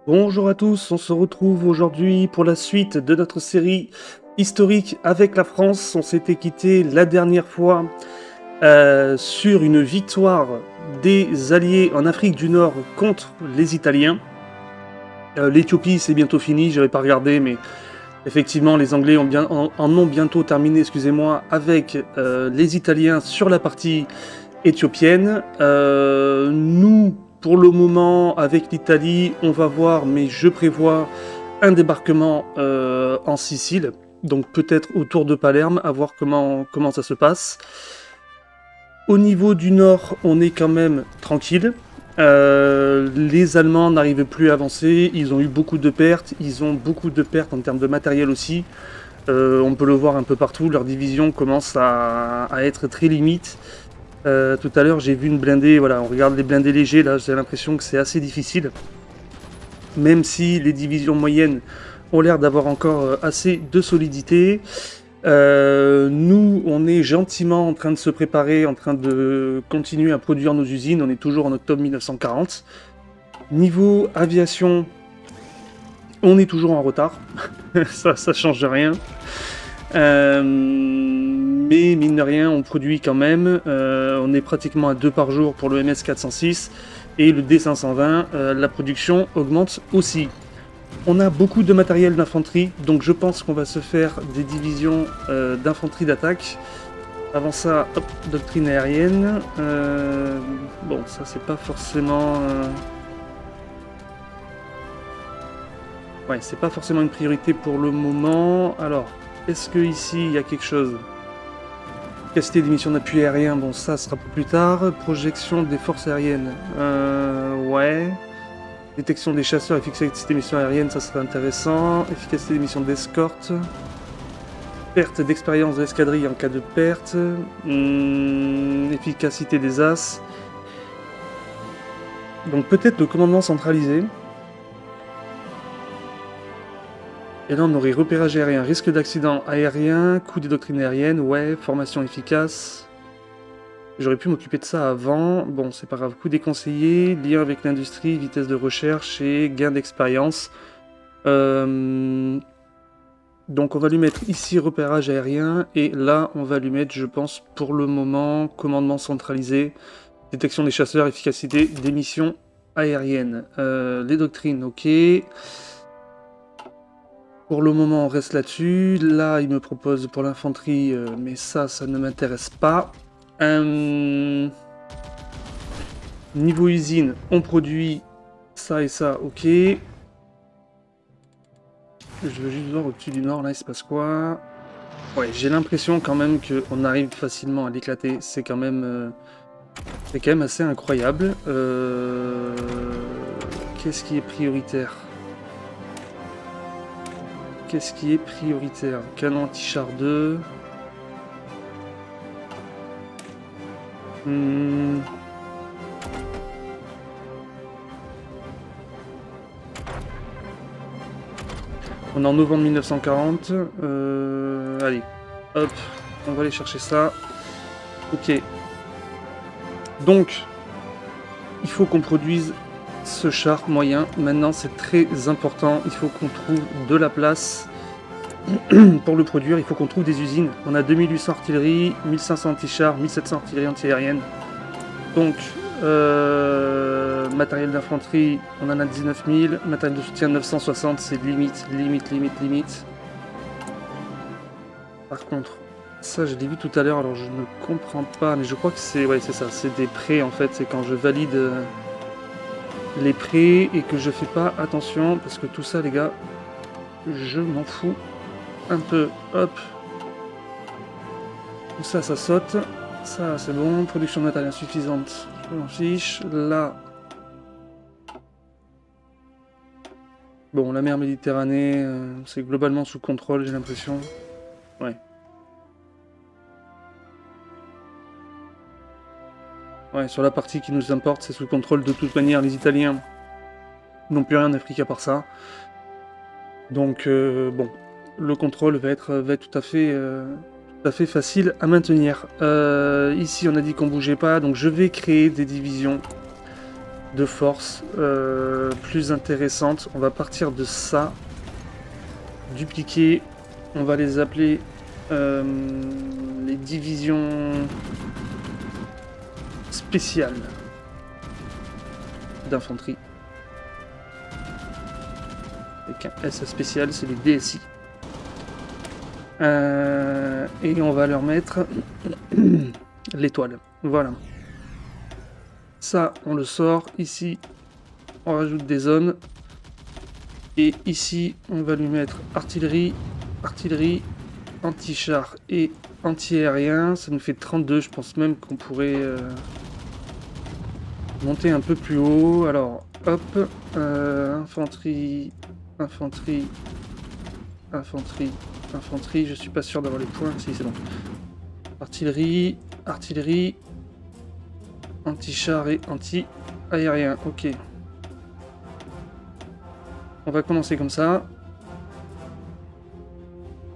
Bonjour à tous, on se retrouve aujourd'hui pour la suite de notre série historique avec la France. On s'était quitté la dernière fois sur une victoire des Alliés en Afrique du Nord contre les Italiens. L'Éthiopie c'est bientôt fini, j'avais pas regardé, mais effectivement les Anglais en ont bientôt terminé, excusez-moi, avec les Italiens sur la partie éthiopienne. Nous, pour le moment, avec l'Italie, on va voir, mais je prévois un débarquement en Sicile, donc peut-être autour de Palerme, à voir comment ça se passe. Au niveau du nord, on est quand même tranquille. Les Allemands n'arrivent plus à avancer, ils ont eu beaucoup de pertes, ils ont beaucoup de pertes en termes de matériel aussi. On peut le voir un peu partout, leur division commence à être très limite. Tout à l'heure, j'ai vu une blindée, voilà, on regarde les blindés légers, là, j'ai l'impression que c'est assez difficile. Même si les divisions moyennes ont l'air d'avoir encore assez de solidité. Nous, on est gentiment en train de se préparer, en train de continuer à produire nos usines, on est toujours en octobre 1940. Niveau aviation, on est toujours en retard, ça change rien. Mais mine de rien, on produit quand même. On est pratiquement à 2 par jour pour le MS-406 et le D520. La production augmente aussi. On a beaucoup de matériel d'infanterie, donc je pense qu'on va se faire des divisions d'infanterie d'attaque. Avant ça, hop, doctrine aérienne. Bon, ça c'est pas forcément... Ouais, c'est pas forcément une priorité pour le moment. Alors, est-ce que ici il y a quelque chose? Capacité d'émission d'appui aérien, bon ça sera pour plus tard. Projection des forces aériennes, ouais. Détection des chasseurs, efficacité d'émission aérienne, ça serait intéressant. Efficacité d'émission d'escorte. Perte d'expérience de l'escadrille en cas de perte. Efficacité des as. Donc peut-être le commandement centralisé. Et là on aurait repérage aérien, risque d'accident aérien, coût des doctrines aériennes, ouais, formation efficace. J'aurais pu m'occuper de ça avant, bon c'est pas grave, coût des conseillers, lien avec l'industrie, vitesse de recherche et gain d'expérience. Donc on va lui mettre ici repérage aérien, et là on va lui mettre, je pense, pour le moment, commandement centralisé, détection des chasseurs, efficacité des missions aériennes. Les doctrines, ok. Pour le moment, on reste là-dessus. Là, il me propose pour l'infanterie, mais ça ne m'intéresse pas. Niveau usine, on produit ça et ça, ok. Je veux juste voir au-dessus du nord, là, il se passe quoi? Ouais, j'ai l'impression quand même qu'on arrive facilement à l'éclater. C'est quand même assez incroyable. Qu'est-ce qui est prioritaire? Qu'est-ce qui est prioritaire? Canon anti-char 2. On est en novembre 1940. Allez, hop, on va aller chercher ça. Ok. Donc, il faut qu'on produise ce char moyen. Maintenant, c'est très important. Il faut qu'on trouve de la place pour le produire. Il faut qu'on trouve des usines. On a 2800 artillerie, 1500 anti-chars, 1700 artillerie anti-aérienne. Donc, matériel d'infanterie, on en a 19 000. Matériel de soutien, 960. C'est limite. Par contre, ça, je l'ai vu tout à l'heure. Alors, je ne comprends pas. Mais je crois que c'est... Ouais, c'est ça. C'est des prêts, en fait. C'est quand je valide... les prêts et que je fais pas attention, parce que tout ça les gars, je m'en fous un peu. Hop, tout ça, ça saute. Ça c'est bon. Production de matériel insuffisante, je m'en fiche. Là, bon, la mer Méditerranée, c'est globalement sous contrôle, j'ai l'impression. Ouais. Ouais, sur la partie qui nous importe, c'est sous contrôle. De toute manière, les Italiens n'ont plus rien en Afrique à part ça. Donc, bon, le contrôle va être tout à fait facile à maintenir. Ici, on a dit qu'on bougeait pas, donc je vais créer des divisions de force plus intéressante. On va partir de ça. Dupliquer. On va les appeler les divisions spéciales d'infanterie. Avec un S spécial, c'est les DSI. Et on va leur mettre l'étoile. Voilà. Ça, on le sort. Ici, on rajoute des zones. Et ici, on va lui mettre artillerie, artillerie, anti-char et anti-aérien. Ça nous fait 32. Je pense même qu'on pourrait monter un peu plus haut. Alors, hop. Infanterie, infanterie, infanterie, infanterie. Je suis pas sûr d'avoir les points. Si, c'est bon. Artillerie, artillerie, anti-char et anti-aérien. Ok. On va commencer comme ça.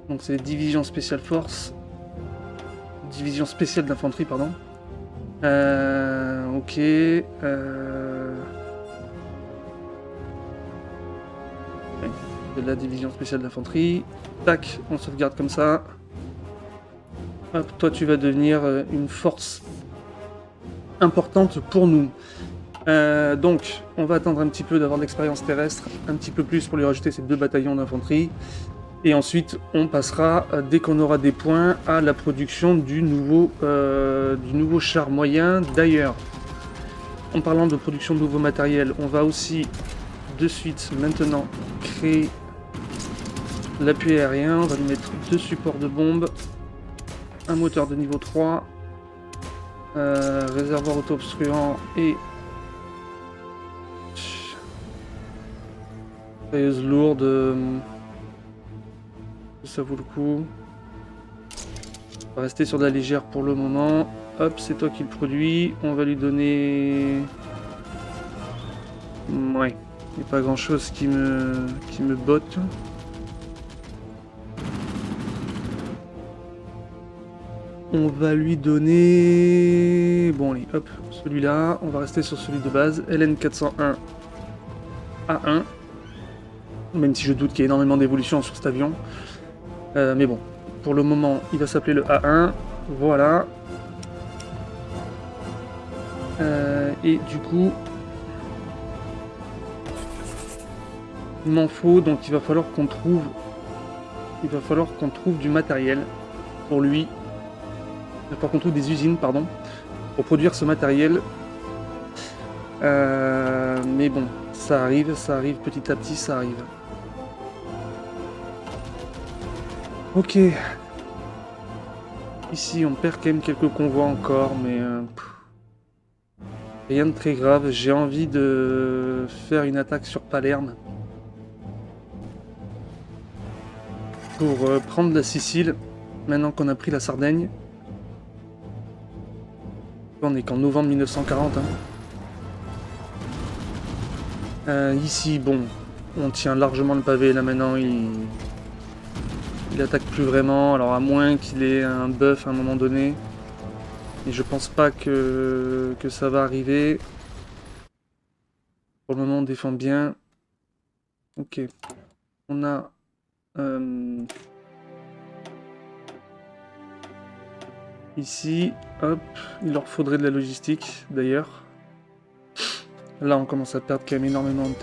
Donc c'est division spéciale force. Division spéciale d'infanterie, pardon. Ok. De la division spéciale d'infanterie. Tac, on sauvegarde comme ça. Hop, toi tu vas devenir une force importante pour nous. Donc, on va attendre un petit peu d'avoir de l'expérience terrestre, un petit peu plus pour lui rajouter ces 2 bataillons d'infanterie. Et ensuite, on passera, dès qu'on aura des points, à la production du nouveau char moyen. D'ailleurs, en parlant de production de nouveaux matériels, on va aussi de suite, maintenant, créer l'appui aérien. On va lui mettre 2 supports de bombes, un moteur de niveau 3, réservoir auto-obstruant et tailleuse lourde. Ça vaut le coup. On va rester sur de la légère pour le moment. Hop, c'est toi qui le produis. On va lui donner... Ouais, il n'y a pas grand chose qui me botte. On va lui donner... Bon allez, hop, celui-là. On va rester sur celui de base. LN401 A1. Même si je doute qu'il y ait énormément d'évolution sur cet avion. Mais bon, pour le moment, il va s'appeler le A1. Voilà. Et du coup, il m'en faut, donc il va falloir qu'on trouve du matériel pour lui. Il va falloir qu'on trouve des usines, pardon, pour produire ce matériel. Mais bon, ça arrive petit à petit, ça arrive. Ok. Ici, on perd quand même quelques convois encore, mais rien de très grave. J'ai envie de faire une attaque sur Palerme pour prendre la Sicile, maintenant qu'on a pris la Sardaigne. On est qu'en novembre 1940. Ici, bon, on tient largement le pavé. Là maintenant, il attaque plus vraiment. Alors à moins qu'il ait un buff à un moment donné. Et je pense pas que ça va arriver. Pour le moment, on défend bien. Ok. On a... ici, hop, il leur faudrait de la logistique d'ailleurs. Là, on commence à perdre quand même énormément en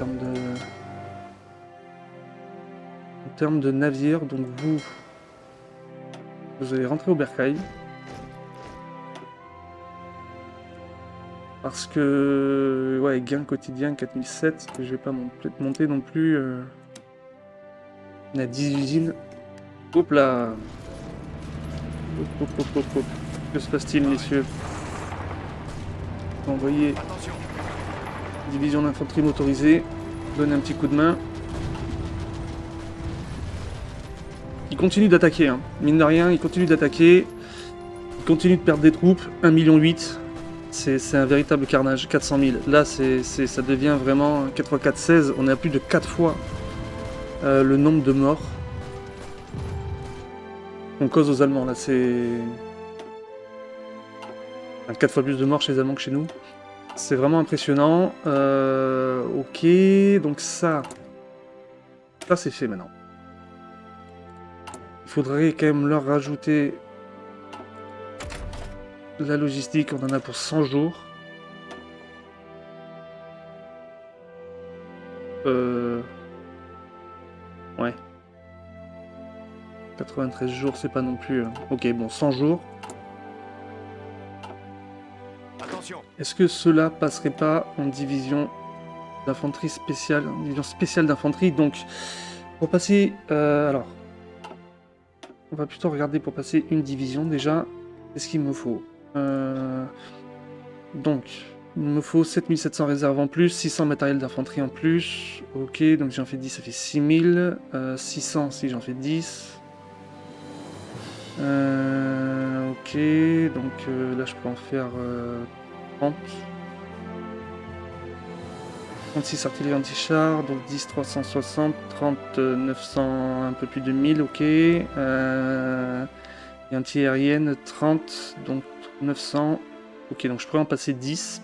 termes de navires. Donc vous allez rentrer au bercail. Parce que, ouais, gain quotidien 4007, je vais pas monter non plus. On a 10 usines. Hop là. Hop. Que se passe-t-il, messieurs? Envoyer division d'infanterie motorisée. Donner un petit coup de main. Il continue d'attaquer, hein. Mine de rien, il continue d'attaquer. Il continue de perdre des troupes. 1,8 million. C'est un véritable carnage. 400 000. Là, ça devient vraiment 4 x 4, 16. On est à plus de 4 fois le nombre de morts qu'on cause aux Allemands. Là, c'est 4 fois plus de morts chez les Allemands que chez nous. C'est vraiment impressionnant. Ok, donc ça c'est fait maintenant. Il faudrait quand même leur rajouter la logistique. On en a pour 100 jours. Ouais. 93 jours, c'est pas non plus... Ok, bon, 100 jours. Est-ce que cela passerait pas en division d'infanterie spéciale, en division spéciale d'infanterie? Donc, pour passer... alors, on va plutôt regarder pour passer une division déjà. Qu'est-ce qu'il me faut? Donc, il me faut 7700 réserves en plus, 600 matériel d'infanterie en plus. Ok, donc j'en fais 10, ça fait 6000. 600 si j'en fais 10. Ok, donc là je peux en faire 30. 36 artillerie anti-char, donc 10 360, 30 900, un peu plus de 1000, ok. Et anti-aérienne 30, donc 900. Ok, donc je pourrais en passer 10.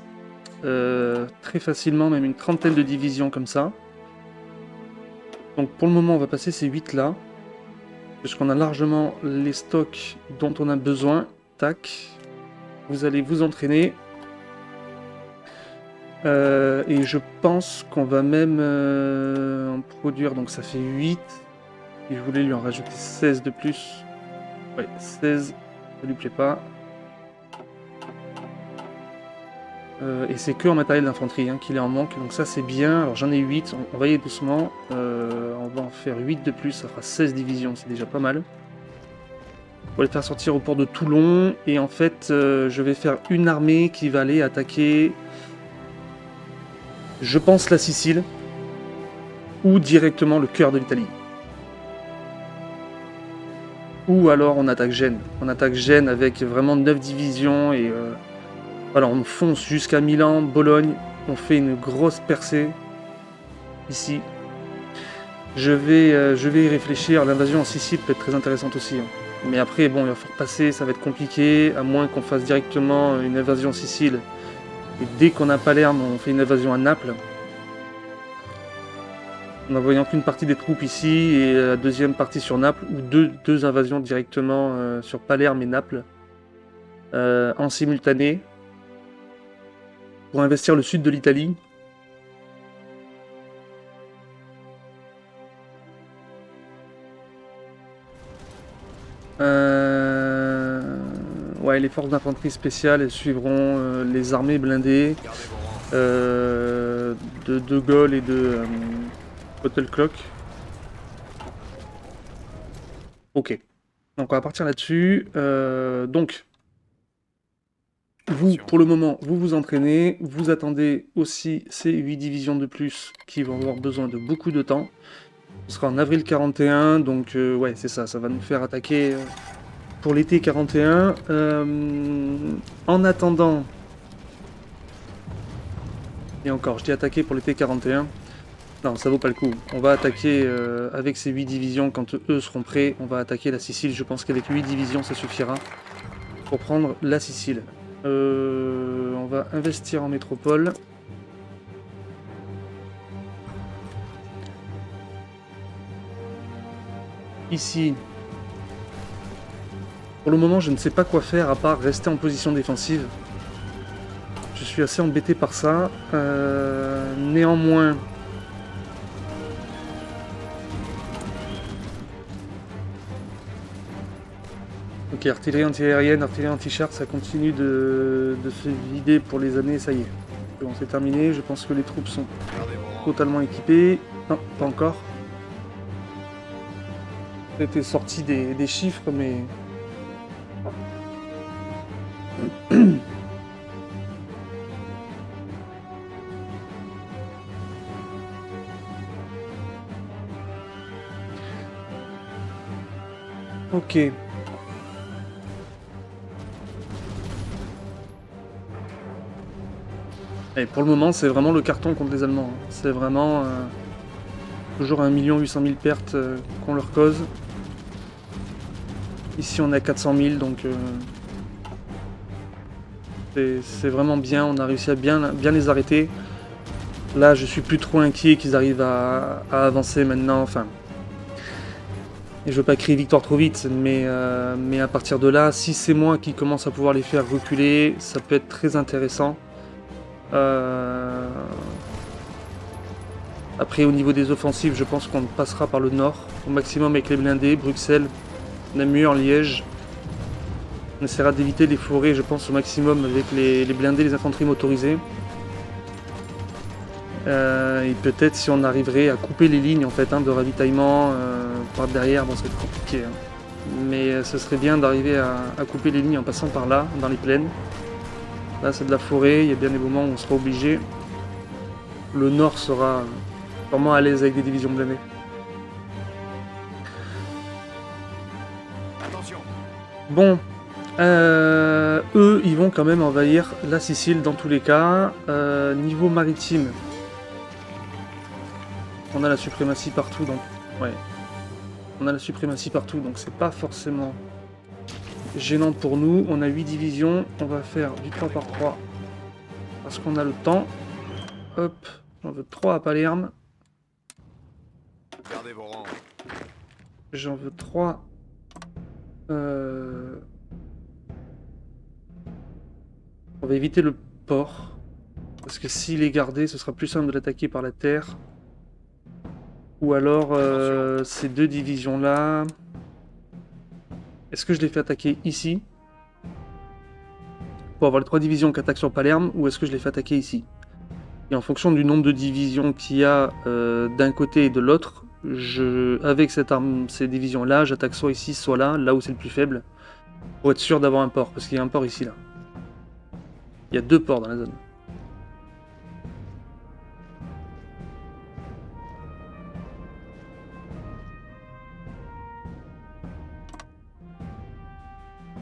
Très facilement, même une trentaine de divisions comme ça. Donc pour le moment on va passer ces 8 là. Parce qu'on a largement les stocks dont on a besoin. Tac. Vous allez vous entraîner. Et je pense qu'on va même en produire. Donc ça fait 8. Et je voulais lui en rajouter 16 de plus. Ouais, 16. Ça lui plaît pas. Et c'est que en matériel d'infanterie qu'il est en manque. Donc ça c'est bien. Alors j'en ai 8. On va y aller doucement. On va en faire 8 de plus. Ça fera 16 divisions. C'est déjà pas mal. On va les faire sortir au port de Toulon. Et en fait, je vais faire une armée qui va aller attaquer, je pense, la Sicile. Ou directement le cœur de l'Italie. Ou alors on attaque Gênes. On attaque Gênes avec vraiment 9 divisions. Et voilà, on fonce jusqu'à Milan, Bologne. On fait une grosse percée. Ici. Je vais y réfléchir. L'invasion en Sicile peut être très intéressante aussi. Mais après, bon, il va falloir passer, ça va être compliqué, à moins qu'on fasse directement une invasion en Sicile. Et dès qu'on a Palerme, on fait une invasion à Naples. En envoyant qu'une partie des troupes ici et la deuxième partie sur Naples, ou deux invasions directement sur Palerme et Naples, en simultané, pour investir le sud de l'Italie. Ouais, les forces d'infanterie spéciales suivront les armées blindées de De Gaulle et de Bottleclock. Ok, donc on va partir là-dessus. Donc, vous, pour le moment, vous vous entraînez. Vous attendez aussi ces 8 divisions de plus qui vont avoir besoin de beaucoup de temps. Ce sera en avril 41, donc ouais, c'est ça, ça va nous faire attaquer pour l'été 41. En attendant, et encore, je dis attaquer pour l'été 41, non, ça vaut pas le coup. On va attaquer avec ces 8 divisions, quand eux seront prêts, on va attaquer la Sicile. Je pense qu'avec 8 divisions, ça suffira pour prendre la Sicile. On va investir en métropole. Ici, pour le moment, je ne sais pas quoi faire à part rester en position défensive. Je suis assez embêté par ça. Néanmoins, ok, artillerie anti-aérienne, artillerie anti-char, ça continue de se vider pour les années, ça y est. Bon, c'est terminé, je pense que les troupes sont totalement équipées. Non, pas encore. C'était sorti des chiffres, mais... Ok. Et pour le moment, c'est vraiment le carton contre les Allemands. C'est vraiment toujours 1 800 000 pertes qu'on leur cause. Ici, on est à 400 000, donc... C'est vraiment bien, on a réussi à bien les arrêter. Là, je suis plus trop inquiet qu'ils arrivent à avancer maintenant, enfin... Et je veux pas crier victoire trop vite, mais à partir de là, si c'est moi qui commence à pouvoir les faire reculer, ça peut être très intéressant. Après, au niveau des offensives, je pense qu'on passera par le nord, au maximum avec les blindés, Bruxelles, Namur, Liège. On essaiera d'éviter les forêts, je pense, au maximum avec les blindés, les infanteries motorisées. Et peut-être si on arriverait à couper les lignes en fait, de ravitaillement par derrière, bon, ça va être compliqué. Mais ce serait bien d'arriver à couper les lignes en passant par là, dans les plaines. Là, c'est de la forêt, il y a bien des moments où on sera obligé. Le nord sera vraiment à l'aise avec des divisions blindées. Bon, eux, ils vont quand même envahir la Sicile dans tous les cas. Niveau maritime, on a la suprématie partout, donc ouais, on a la suprématie partout, donc c'est pas forcément gênant pour nous. On a 8 divisions, on va faire du 3 par 3 parce qu'on a le temps. Hop, j'en veux 3 à Palerme. J'en veux 3. On va éviter le port. Parce que s'il est gardé, ce sera plus simple de l'attaquer par la terre. Ou alors ces deux divisions-là. Est-ce que je les fais attaquer ici? Pour avoir les 3 divisions qui attaquent sur Palerme, ou est-ce que je les fais attaquer ici? Et en fonction du nombre de divisions qu'il y a d'un côté et de l'autre, avec ces divisions-là, j'attaque soit ici, soit là où c'est le plus faible, pour être sûr d'avoir un port, parce qu'il y a un port ici, là. Il y a 2 ports dans la zone.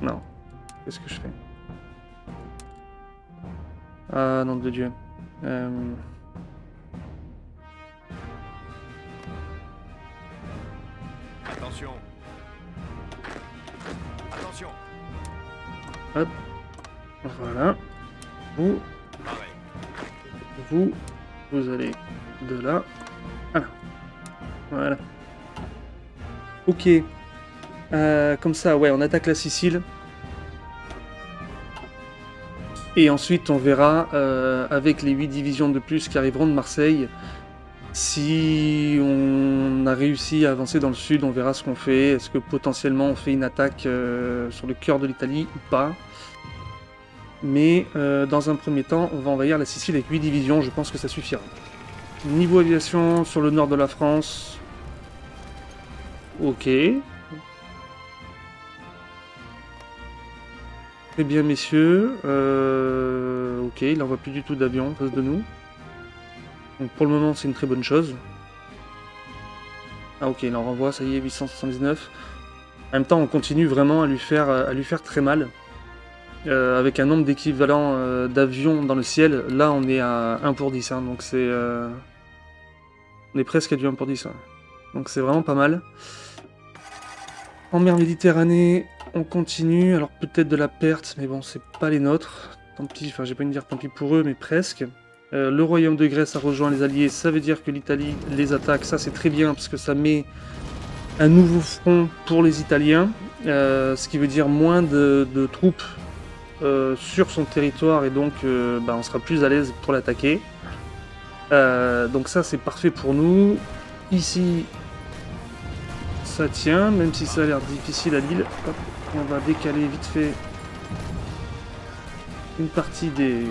Non. Qu'est-ce que je fais? Ah, nom de Dieu. Attention. Attention. Hop. Voilà. Vous allez de là. Voilà. Ok. Comme ça, ouais, on attaque la Sicile. Et ensuite, on verra, avec les 8 divisions de plus qui arriveront de Marseille, si on a réussi à avancer dans le sud, on verra ce qu'on fait. Est-ce que potentiellement on fait une attaque sur le cœur de l'Italie ou pas? Mais dans un premier temps, on va envahir la Sicile avec 8 divisions, je pense que ça suffira. Niveau aviation sur le nord de la France, ok. Très bien, messieurs. Ok, il n'envoie plus du tout d'avions en face de nous. Donc pour le moment, c'est une très bonne chose. Ah ok, il en renvoie, ça y est, 879. En même temps, on continue vraiment à lui faire très mal. Avec un nombre d'équivalents d'avions dans le ciel, là on est à 1 pour 10, donc c'est... On est presque à du 1 pour 10. Donc c'est vraiment pas mal. En mer Méditerranée, on continue, alors peut-être de la perte, mais bon, c'est pas les nôtres. Tant pis, enfin j'ai pas envie de dire tant pis pour eux, mais presque. Le royaume de Grèce a rejoint les Alliés, ça veut dire que l'Italie les attaque, ça c'est très bien, parce que ça met un nouveau front pour les Italiens, ce qui veut dire moins de troupes sur son territoire, et donc on sera plus à l'aise pour l'attaquer. Donc ça c'est parfait pour nous. Ici, ça tient, même si ça a l'air difficile à Lille. Hop, on va décaler vite fait une partie des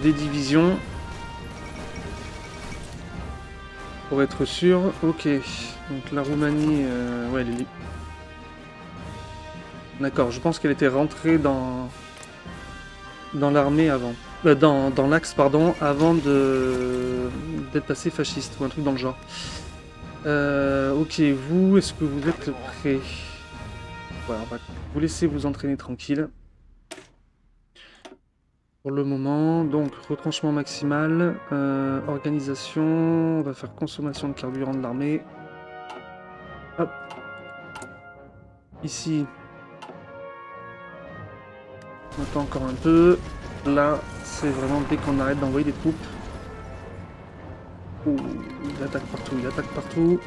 divisions. Pour être sûr. Ok, donc la Roumanie, ouais, elle est... D'accord, je pense qu'elle était rentrée dans l'armée avant. Dans l'axe, pardon, avant d'être passée fasciste, ou un truc dans le genre. Ok, vous, est-ce que vous êtes prêts? Voilà, on va vous laisser vous entraîner tranquille. Pour le moment, donc retranchement maximal, organisation, on va faire consommation de carburant de l'armée. Hop. Ici. On attend encore un peu. Là, c'est vraiment dès qu'on arrête d'envoyer des troupes. Ouh, il attaque partout, il attaque partout.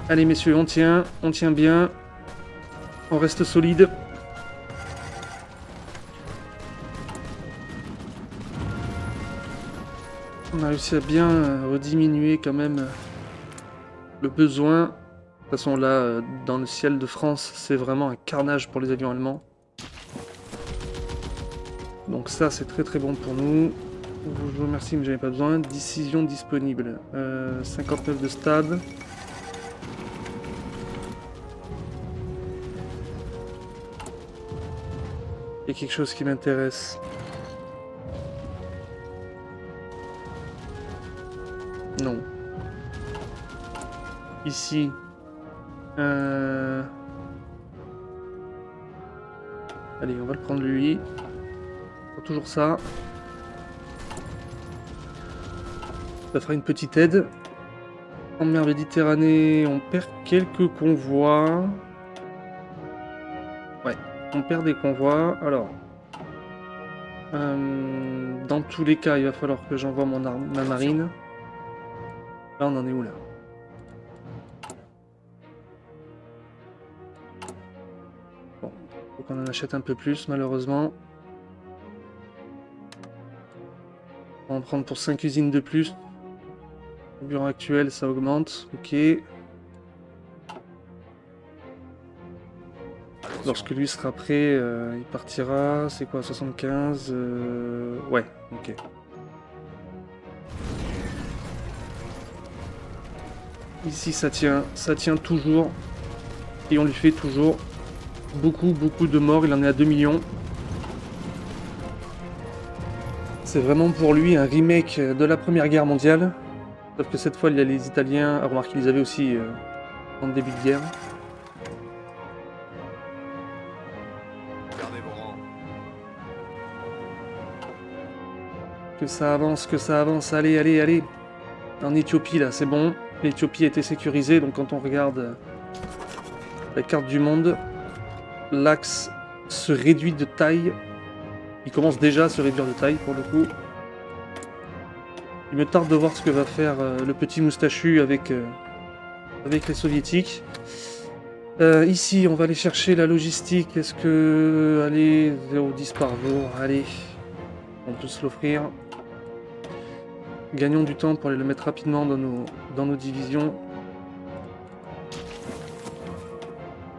Allez messieurs, on tient bien. On reste solide. On a réussi à bien rediminuer quand même le besoin. De toute façon là, dans le ciel de France, c'est vraiment un carnage pour les avions allemands. Donc ça c'est très très bon pour nous. Je vous remercie mais j'avais pas besoin. Décision disponible. 59 de stade. Il y a quelque chose qui m'intéresse. Non. Ici. Allez, on va le prendre lui. Toujours ça. Ça fera une petite aide. En mer Méditerranée, on perd quelques convois. Ouais, on perd des convois. Alors, dans tous les cas, il va falloir que j'envoie ma marine. Là, on en est où là? Bon, faut qu'on en achète un peu plus, malheureusement. On va en prendre pour 5 usines de plus. Au bureau actuel, ça augmente. Ok. Lorsque lui sera prêt, il partira. C'est quoi, 75 ouais, ok. Ici, ça tient toujours. Et on lui fait toujours beaucoup de morts. Il en est à 2 millions. C'est vraiment pour lui un remake de la Première Guerre mondiale. Sauf que cette fois, il y a les Italiens. Ah, remarque, ils les avaient aussi en début de guerre. Gardez vos rangs. Que ça avance. Allez, allez, allez. En Éthiopie, là, c'est bon. L'Éthiopie a été sécurisée. Donc, quand on regarde la carte du monde, l'axe se réduit de taille. Il commence déjà à se réduire de taille, pour le coup. Il me tarde de voir ce que va faire le petit moustachu avec les soviétiques. Ici, on va aller chercher la logistique. Est-ce que... Allez, 0,10 par jour. Allez, on peut se l'offrir. Gagnons du temps pour aller le mettre rapidement dans nos divisions.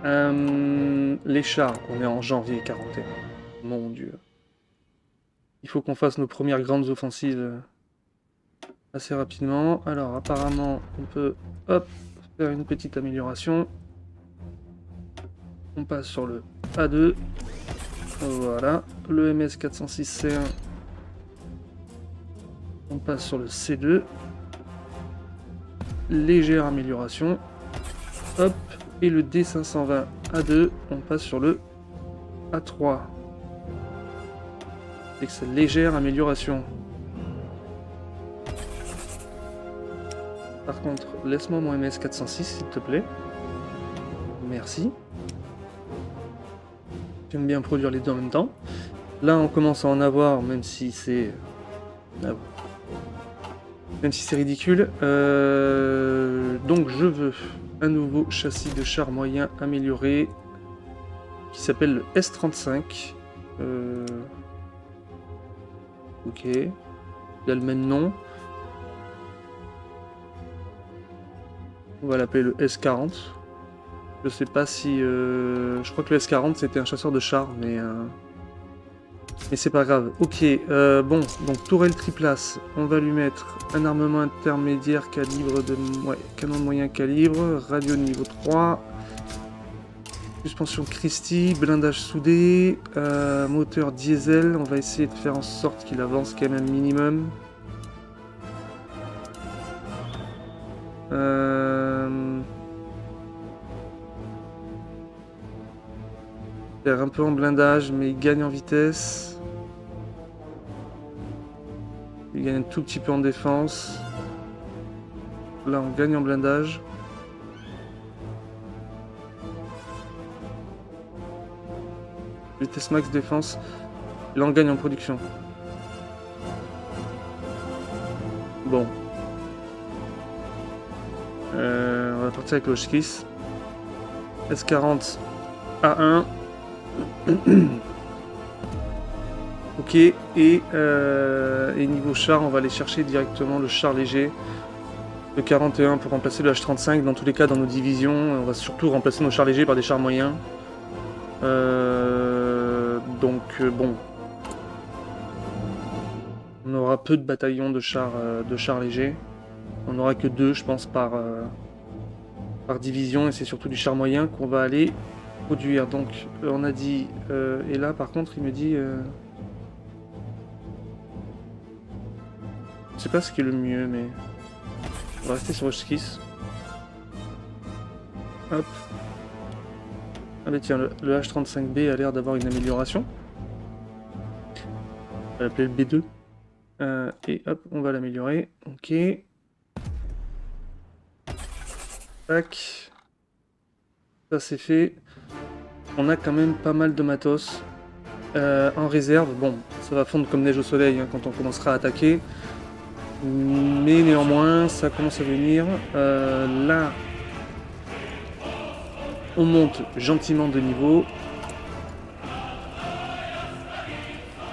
Les chars, on est en janvier 41. Mon Dieu. Il faut qu'on fasse nos premières grandes offensives assez rapidement. Alors apparemment on peut hop, faire une petite amélioration. On passe sur le A2. Voilà. Le MS 406 C1. On passe sur le C2. Légère amélioration. Hop. Et le D520 A2, on passe sur le A3. Avec cette légère amélioration. Par contre, laisse-moi mon MS 406 s'il te plaît. Merci. J'aime bien produire les deux en même temps. Là, on commence à en avoir, même si c'est... Même si c'est ridicule. Donc, je veux un nouveau châssis de char moyen amélioré qui s'appelle le S35. Ok. Il a le même nom. On va l'appeler le S40. Je sais pas si... je crois que le S40 c'était un chasseur de chars, mais c'est pas grave. Ok, bon, donc tourelle triplace. On va lui mettre un armement intermédiaire calibre de... Ouais, canon de moyen calibre, radio niveau 3. Suspension Christie, blindage soudé, moteur diesel. On va essayer de faire en sorte qu'il avance quand même un minimum. Faire un peu en blindage, mais il gagne en vitesse. Il gagne un tout petit peu en défense. Là, on gagne en blindage. Vitesse max défense. Il en gagne en production. Bon. On va partir avec l'Oshkis. S40 A1. Ok, et niveau char, on va aller chercher directement le char léger, le 41 pour remplacer le H35. Dans tous les cas, dans nos divisions, on va surtout remplacer nos chars légers par des chars moyens. Bon. On aura peu de bataillons de chars légers. On n'aura que 2, je pense, par division, et c'est surtout du char moyen qu'on va aller produire. Donc, on a dit... et là, par contre, il me dit... Je sais pas ce qui est le mieux, mais... On va rester sur Oshkis. Hop. Ah bah tiens, le H35B a l'air d'avoir une amélioration. On va l'appeler le B2. Et hop, on va l'améliorer. Ok. Tac. Ça c'est fait. On a quand même pas mal de matos. En réserve, bon, ça va fondre comme neige au soleil hein, quand on commencera à attaquer. Mais néanmoins, ça commence à venir. Là, on monte gentiment de niveau.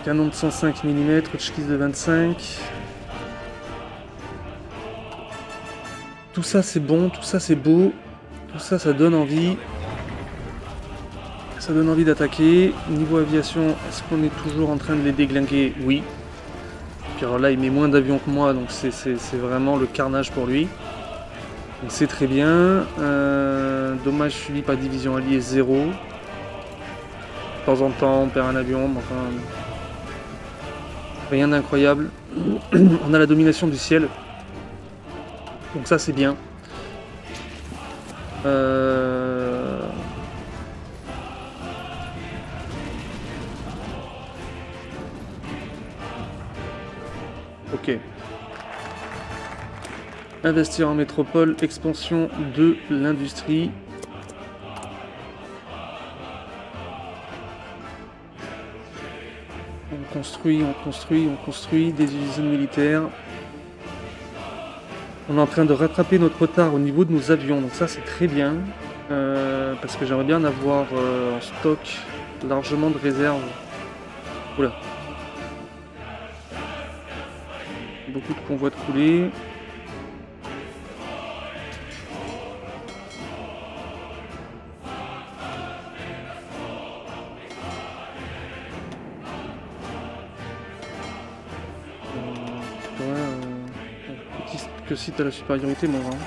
Canon de 105 mm, Hotchkiss de 25. Tout ça c'est bon, tout ça c'est beau. Tout ça, ça donne envie. Ça donne envie d'attaquer. Niveau aviation, est-ce qu'on est toujours en train de les déglinguer? Oui. Puis alors là, il met moins d'avions que moi, donc c'est vraiment le carnage pour lui. Donc c'est très bien. Dommage suivi par division alliée 0. De temps en temps, on perd un avion, mais enfin... Rien d'incroyable. On a la domination du ciel. Donc ça, c'est bien. Ok. Investir en métropole, expansion de l'industrie. On construit des usines militaires. On est en train de rattraper notre retard au niveau de nos avions, donc ça c'est très bien. Parce que j'aimerais bien avoir en stock largement de réserves. Oula. Beaucoup de convois de coulées. Que si t'as la supériorité, mon grand.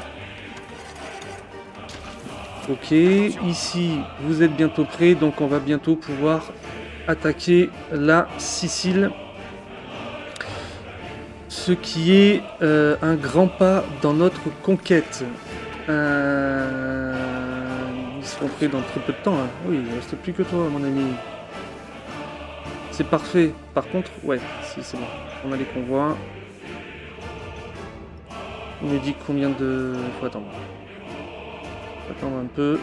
Ok, ici vous êtes bientôt prêts, donc on va bientôt pouvoir attaquer la Sicile. Ce qui est un grand pas dans notre conquête. Ils seront prêts dans très peu de temps. Hein. Oui, il ne reste plus que toi, mon ami. C'est parfait. Par contre, ouais, si, c'est bon. On a les convois. On me dit combien de... Faut attendre. Faut attendre un peu.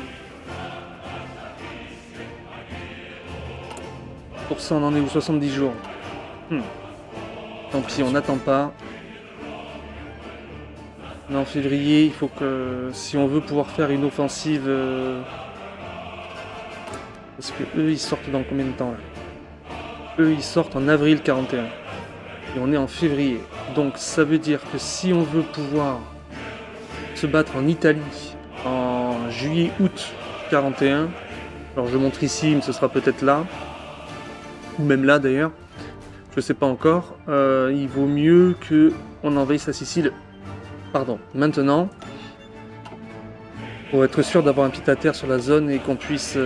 Pour ça, on en est où? 70 jours. Tant pis, on n'attend pas. On est en février, il faut que... Si on veut pouvoir faire une offensive... Parce que eux, ils sortent dans combien de temps là? Eux, ils sortent en avril 41. Et on est en février. Donc ça veut dire que si on veut pouvoir se battre en Italie en juillet-août 41, alors je montre ici, mais ce sera peut-être là, ou même là d'ailleurs, je sais pas encore, il vaut mieux que on envahisse la Sicile, pardon, maintenant, pour être sûr d'avoir un pied à terre sur la zone et qu'on puisse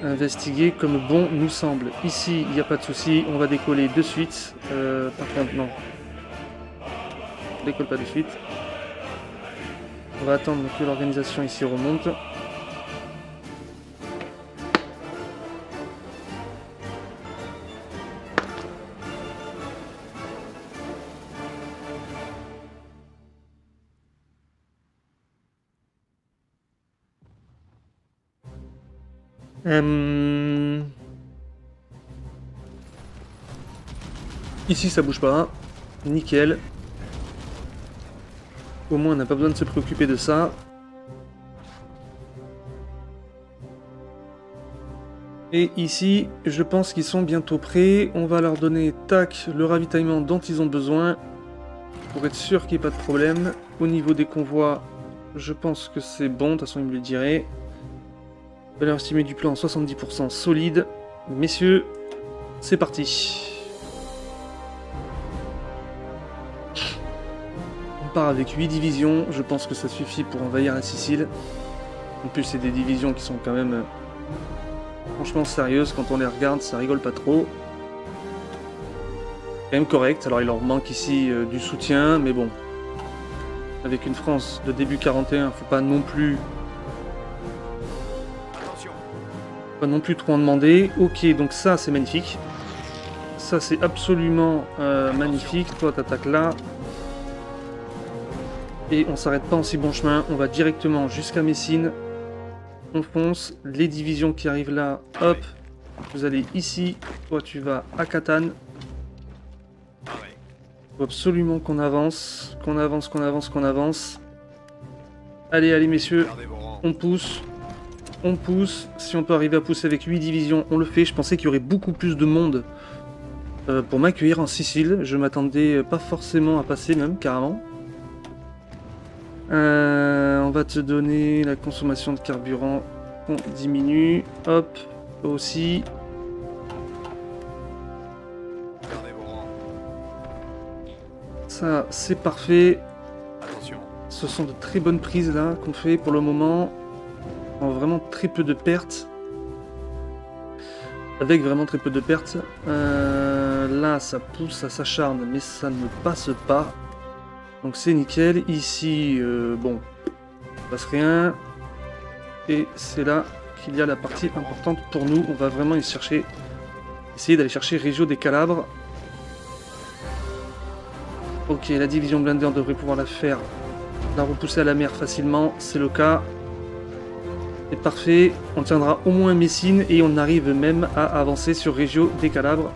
investiguer comme bon nous semble. Ici, il n'y a pas de souci, on va décoller de suite. Par contre, non. On décolle pas de suite. On va attendre que l'organisation ici remonte. Ici, ça bouge pas. Nickel. Au moins, on n'a pas besoin de se préoccuper de ça. Et ici, je pense qu'ils sont bientôt prêts. On va leur donner, tac, le ravitaillement dont ils ont besoin. Pour être sûr qu'il n'y ait pas de problème. Au niveau des convois, je pense que c'est bon. De toute façon, il me le dirait. Valeur estimée du plan, 70% solide. Messieurs, c'est parti. On part avec 8 divisions. Je pense que ça suffit pour envahir la Sicile. En plus, c'est des divisions qui sont quand même... franchement sérieuses, quand on les regarde, ça rigole pas trop. Quand même correct, alors il leur manque ici du soutien, mais bon. Avec une France de début 41, faut pas non plus... pas non plus trop en demander. Ok, donc ça c'est magnifique. Ça c'est absolument magnifique. Toi t'attaques là. Et on s'arrête pas en si bon chemin, on va directement jusqu'à Messine. On fonce, les divisions qui arrivent là, hop, vous allez ici, toi tu vas à Catane. Il faut absolument qu'on avance, qu'on avance, qu'on avance, qu'on avance. Allez, allez messieurs, on pousse, on pousse. Si on peut arriver à pousser avec 8 divisions, on le fait. Je pensais qu'il y aurait beaucoup plus de monde pour m'accueillir en Sicile. Je m'attendais pas forcément à passer même, carrément. On va te donner la consommation de carburant. On diminue. Hop. Aussi. Ça, c'est parfait. Ce sont de très bonnes prises là qu'on fait pour le moment. En vraiment très peu de pertes. Avec vraiment très peu de pertes. Là, ça pousse, ça s'acharne, mais ça ne passe pas. Donc c'est nickel. Ici, bon, il ne passe rien. Et c'est là qu'il y a la partie importante pour nous. On va vraiment essayer d'aller chercher Reggio des Calabres. Ok, la division blindée, on devrait pouvoir la faire. La repousser à la mer facilement, c'est le cas. C'est parfait. On tiendra au moins Messine et on arrive même à avancer sur Reggio des Calabres.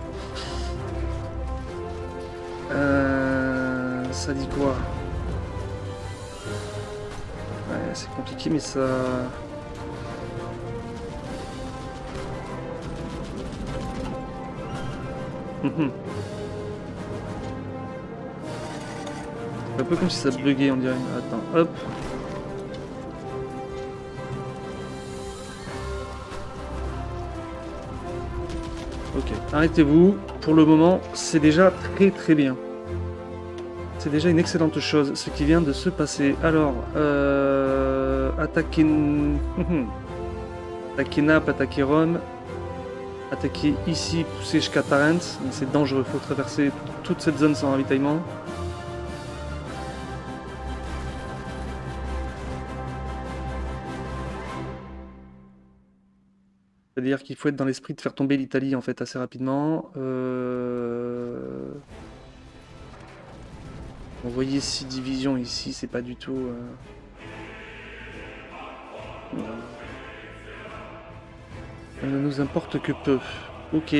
Ça dit quoi? Ouais, c'est compliqué, mais ça... C'est un peu comme si ça buguait, on dirait. Attends, hop. Ok, arrêtez-vous. Pour le moment, c'est déjà très très bien. C'est déjà une excellente chose, ce qui vient de se passer. Alors, attaquer... attaquer Naples, attaquer Rome. Attaquer ici, pousser jusqu'à Tarente. C'est dangereux, il faut traverser toute cette zone sans ravitaillement. C'est-à-dire qu'il faut être dans l'esprit de faire tomber l'Italie en fait assez rapidement. Envoyer 6 divisions ici, c'est pas du tout... Ça ne nous importe que peu. Ok.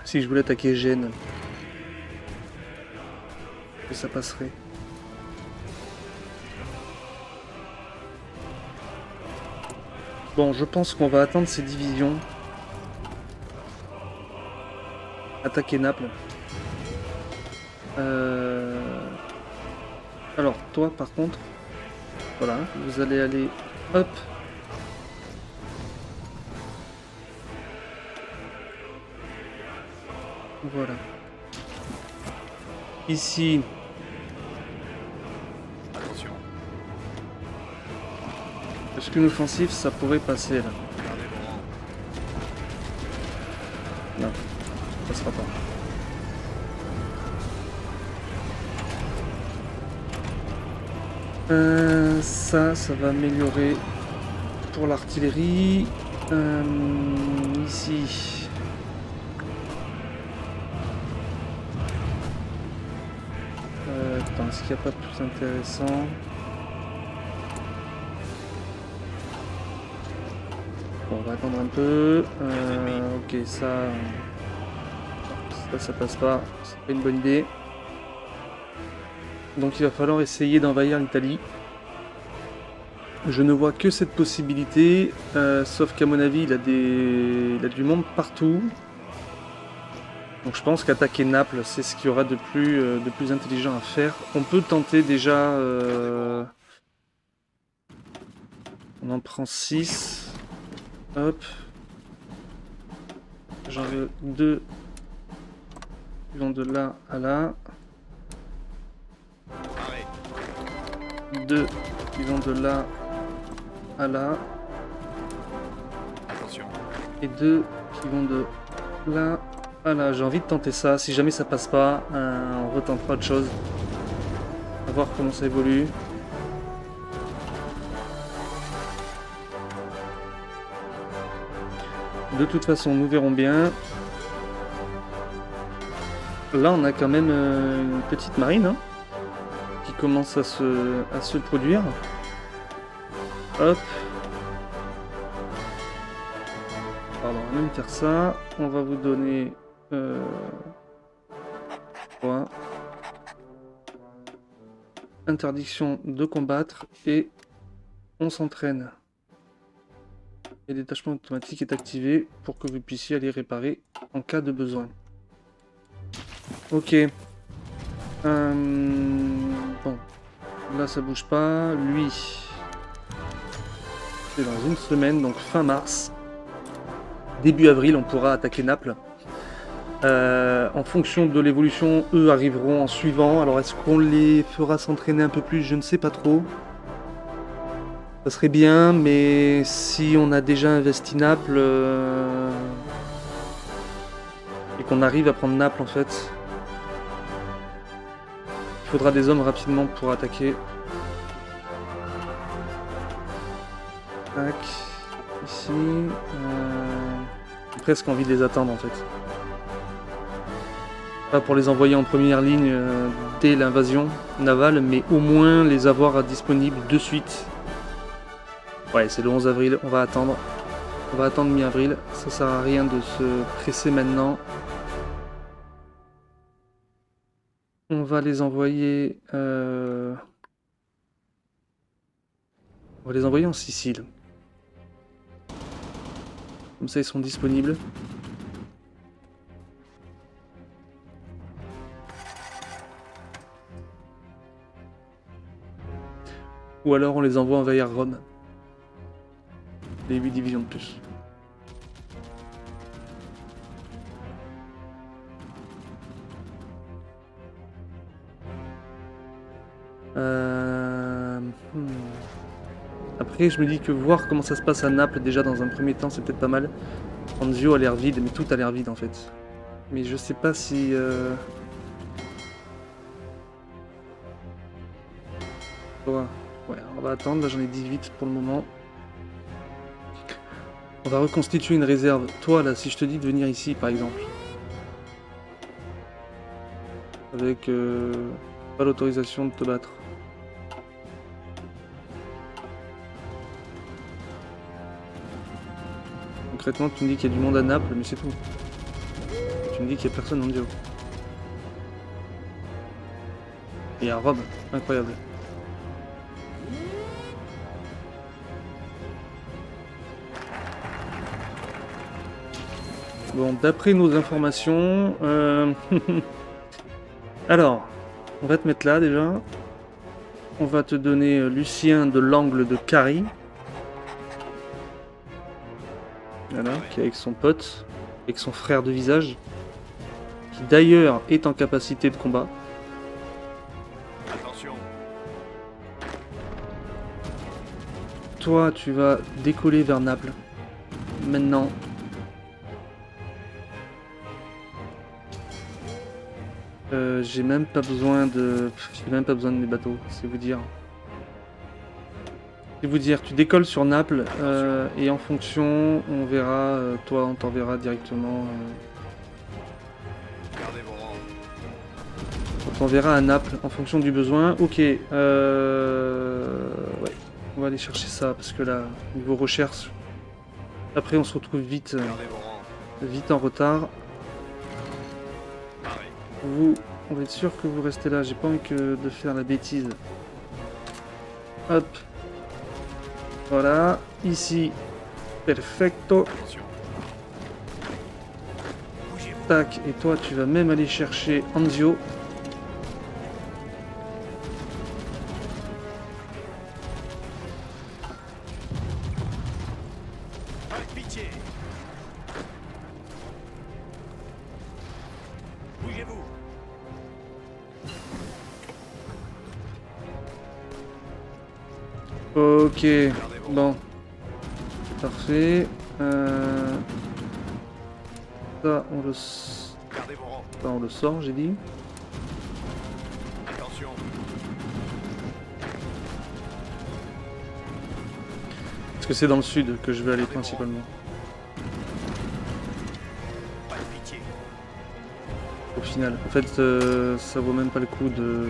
Si je voulais attaquer Gênes, ça passerait. Bon, je pense qu'on va attendre ces divisions. Attaquer Naples. Alors, toi, par contre, voilà, vous allez aller, hop. Voilà. Ici. Est-ce qu'une offensive, ça pourrait passer, là? Non, ça passera pas. Ça va améliorer pour l'artillerie. Ici. Attends, est-ce qu'il n'y a pas plus intéressant? va attendre un peu. Ok, ça passe pas. C'est pas une bonne idée. Donc il va falloir essayer d'envahir l'Italie. Je ne vois que cette possibilité, sauf qu'à mon avis, il a du monde partout. Donc je pense qu'attaquer Naples, c'est ce qu'il y aura de plus intelligent à faire. On peut tenter déjà... On en prend 6. Hop. J'en veux 2. Ils vont de là à là. 2 qui vont de là à là. Attention. Et 2 qui vont de là à là. J'ai envie de tenter ça. Si jamais ça passe pas, on retentera autre chose. On va voir comment ça évolue. De toute façon, nous verrons bien. Là, on a quand même une petite marine hein, qui commence à se produire. Hop. Pardon, on va même faire ça. On va vous donner... quoi. Interdiction de combattre et on s'entraîne. Et le détachement automatique est activé pour que vous puissiez aller réparer en cas de besoin. Ok. Bon. Là, ça bouge pas. Lui, c'est dans une semaine, donc fin mars. Début avril, on pourra attaquer Naples. En fonction de l'évolution, eux arriveront en suivant. Alors, est-ce qu'on les fera s'entraîner un peu plus? Je ne sais pas trop. Ça serait bien, mais si on a déjà investi Naples et qu'on arrive à prendre Naples en fait, il faudra des hommes rapidement pour attaquer. Tac, ici. J'ai presque envie de les attendre en fait. Pas pour les envoyer en première ligne dès l'invasion navale, mais au moins les avoir disponibles de suite. Ouais, c'est le 11 avril, on va attendre. On va attendre mi-avril, ça sert à rien de se presser maintenant. On va les envoyer... On va les envoyer en Sicile. Comme ça, ils sont disponibles. Ou alors on les envoie envahir Rome. Les 8 divisions de plus. Après, je me dis que voir comment ça se passe à Naples, déjà dans un premier temps, c'est peut-être pas mal. Anzio a l'air vide, mais tout a l'air vide en fait. Mais je sais pas si... Ouais, on va attendre, là j'en ai 18 pour le moment. On va reconstituer une réserve. Toi là, si je te dis de venir ici par exemple. Avec pas l'autorisation de te battre. Concrètement, tu me dis qu'il y a du monde à Naples, mais c'est tout. Tu me dis qu'il n'y a personne en duo. Et à Rome, incroyable. Bon, d'après nos informations... Alors, on va te mettre là déjà. On va te donner Lucien de l'angle de Cari. Voilà, qui est avec son pote, avec son frère de visage, qui d'ailleurs est en capacité de combat. Attention. Toi, tu vas décoller vers Naples. Maintenant. J'ai même pas besoin de mes bateaux, c'est vous dire. C'est vous dire, tu décolles sur Naples et en fonction, on verra, toi on t'enverra directement. Gardez vos rangs. On t'enverra à Naples en fonction du besoin. Ok, ouais, on va aller chercher ça parce que là, niveau recherche, Après, on se retrouve vite, Gardez vos rangs. vite en retard. Pareil. Vous, on va être sûr que vous restez là. J'ai pas envie de faire la bêtise. Hop. Voilà. Ici. Perfecto. Attention. Bougez-vous. Tac. Et toi, tu vas même aller chercher Anzio. Pas de pitié. Bougez-vous. Ok. Gardez vos rangs. Bon. Parfait. Ça, Gardez vos rangs. ça, on le sort, j'ai dit. Attention. Parce que c'est dans le sud que je vais aller principalement. Pas de pitié. Au final. En fait, ça vaut même pas le coup de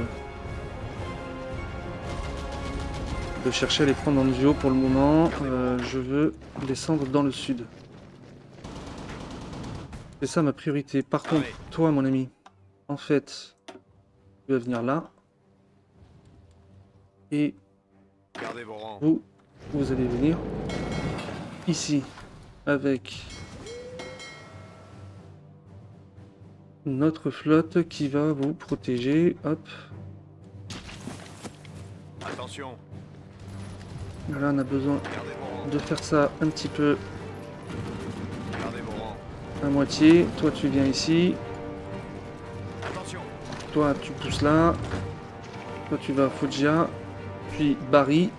chercher à les prendre en duo pour le moment. Je veux descendre dans le sud. C'est ça ma priorité. Par contre, toi, mon ami, en fait, tu vas venir là. Et Gardez vos rangs. vous allez venir ici avec notre flotte qui va vous protéger. Hop. Attention. Là, on a besoin Gardez vos rangs. de faire ça un petit peu Gardez vos rangs. à moitié. Toi, tu viens ici. Attention. Toi, tu pousses là. Toi, tu vas à Foggia. Puis Bari.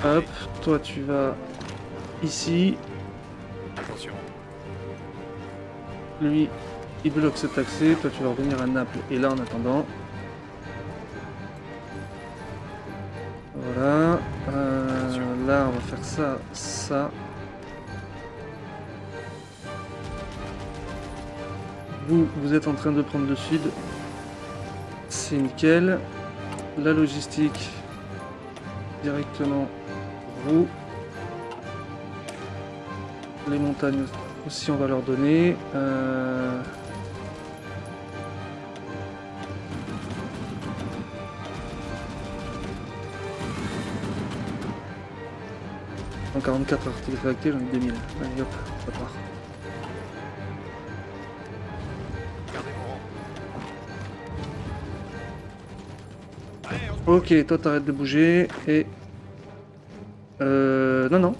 Hop. Toi, tu vas ici. Attention. Lui, il bloque cet accès. Toi, tu vas revenir à Naples. Et là, en attendant... Voilà. Là, on va faire ça, ça. Vous êtes en train de prendre le sud. C'est nickel. La logistique, directement vous. Les montagnes aussi, on va leur donner. En 44 artefactés, j'en ai 2000. Allez hop, ça part. Gardez vos rangs. Allez, on se Ok, toi t'arrêtes de bouger et... Non, non.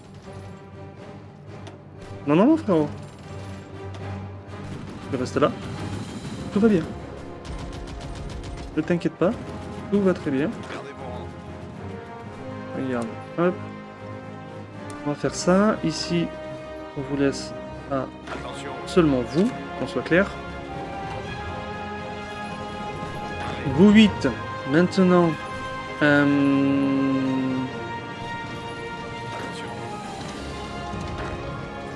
Non, non, non, frérot. Tu restes là. Tout va bien. Ne t'inquiète pas. Tout va très bien. Gardez vos rangs. Regarde. Hop. On va faire ça. Ici, on vous laisse à Attention. seulement vous, qu'on soit clair. Vous 8. Maintenant... Attention.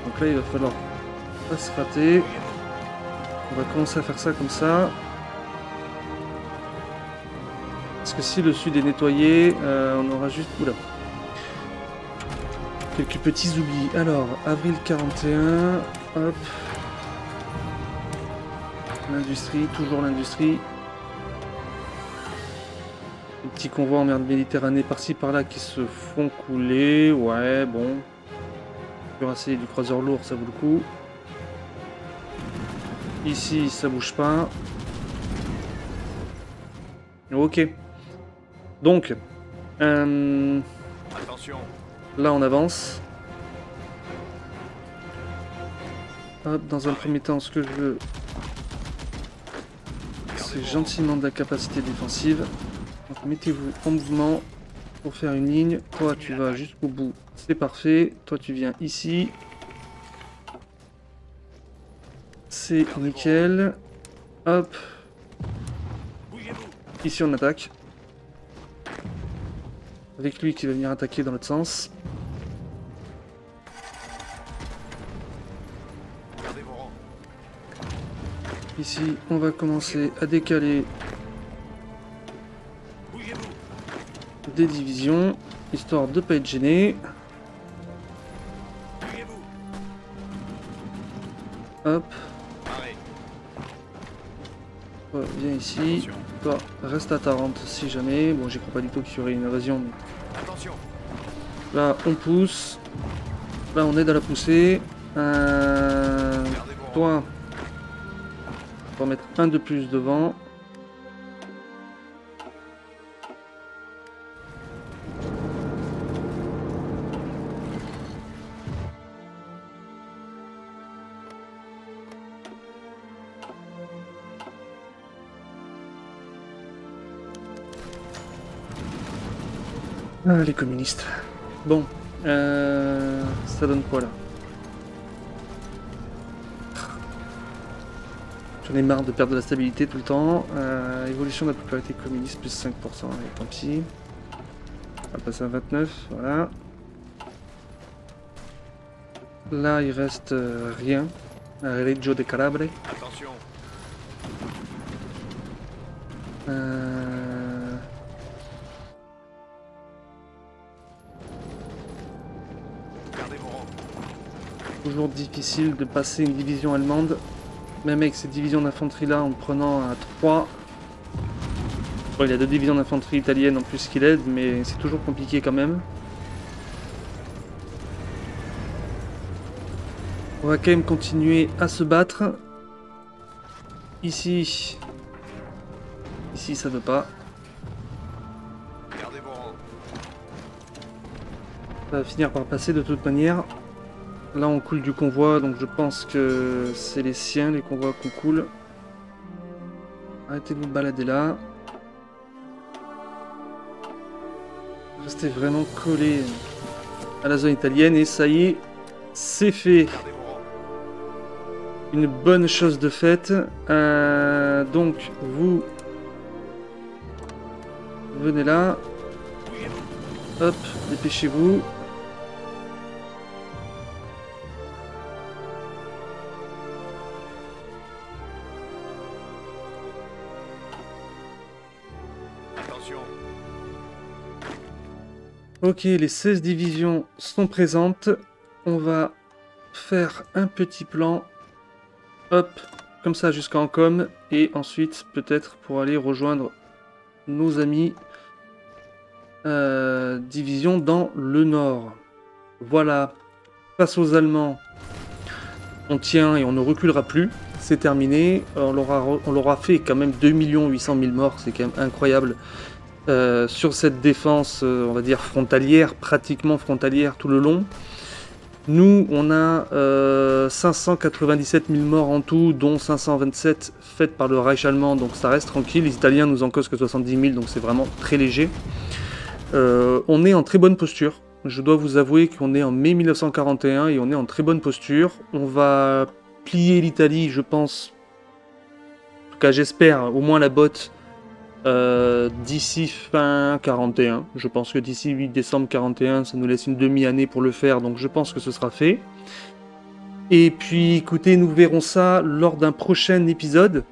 Donc là, il va falloir pas se rater. On va commencer à faire ça comme ça. Parce que si le sud est nettoyé, on aura juste... Oula. Quelques petits oublis. Alors, avril 41. Hop. L'industrie, toujours l'industrie. Les petits convois en mer de Méditerranée par-ci par-là qui se font couler. Ouais, bon. Cuirassé du croiseur lourd, ça vaut le coup. Ici, ça bouge pas. Ok. Donc, Attention. là on avance. Hop, dans un premier temps, ce que je veux, c'est gentiment de la capacité défensive. Donc mettez-vous en mouvement pour faire une ligne. Toi, tu vas jusqu'au bout. C'est parfait. Toi, tu viens ici. C'est nickel. Hop. Bougez-vous. Ici, on attaque. Avec lui qui va venir attaquer dans l'autre sens. Gardez vos rangs. Ici, on va commencer à décaler Bougez-vous. des divisions, histoire de ne pas être gêné. Hop. Arrêt. Toi, viens ici. Toi, reste à ta rente si jamais. Bon, j'y crois pas du tout qu'il y aurait une invasion. Mais... Attention. Là, on pousse. Là, on aide à la pousser. Gardez vos rangs. Toi, on va mettre un de plus devant. Ah, les communistes. Bon, ça donne quoi là? J'en ai marre de perdre de la stabilité tout le temps. Évolution de la popularité communiste, plus 5%, allez, tant pis. On va passer à 29, voilà. Là, il reste rien. Reggio de Calabre. Attention. Gardez vos rangs. Toujours difficile de passer une division allemande. Même avec cette division d'infanterie là, en prenant à 3. Bon, il y a 2 divisions d'infanterie italiennes en plus qui l'aident, mais c'est toujours compliqué quand même. On va quand même continuer à se battre. Ici ça veut pas. Gardez vos rangs. Ça va finir par passer de toute manière. Là on coule du convoi, donc je pense que c'est les siens, les convois qu'on coule. Arrêtez de vous balader là. Restez vraiment collés à la zone italienne et ça y est, c'est fait. Gardez vos rangs. Une bonne chose de faite. Donc vous venez là. Bougez-vous. Hop, dépêchez-vous. Attention. Ok, les 16 divisions sont présentes. On va faire un petit plan. Hop, comme ça jusqu'à Ancône. Et ensuite, peut-être pour aller rejoindre nos amis division dans le nord. Voilà. Face aux Allemands, on tient et on ne reculera plus. C'est terminé. On leur a fait quand même 2 800 000 morts. C'est quand même incroyable. Sur cette défense, on va dire frontalière, pratiquement frontalière tout le long. Nous, on a 597 000 morts en tout, dont 527 faites par le Reich allemand, donc ça reste tranquille. Les Italiens nous en causent que 70 000, donc c'est vraiment très léger. On est en très bonne posture. Je dois vous avouer qu'on est en mai 1941 et on est en très bonne posture. On va plier l'Italie, je pense, en tout cas j'espère, au moins la botte, d'ici fin 41. Je pense que d'ici 8 décembre 41, ça nous laisse une demi-année pour le faire, donc je pense que ce sera fait. Et puis écoutez, nous verrons ça lors d'un prochain épisode.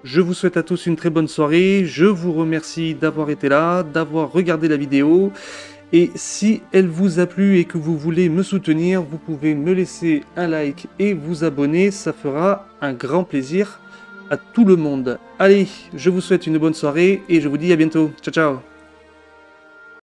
Je vous souhaite à tous une très bonne soirée, je vous remercie d'avoir été là, d'avoir regardé la vidéo, et si elle vous a plu et que vous voulez me soutenir, vous pouvez me laisser un like et vous abonner, ça fera un grand plaisir à tout le monde. Allez, je vous souhaite une bonne soirée et je vous dis à bientôt. Ciao ciao.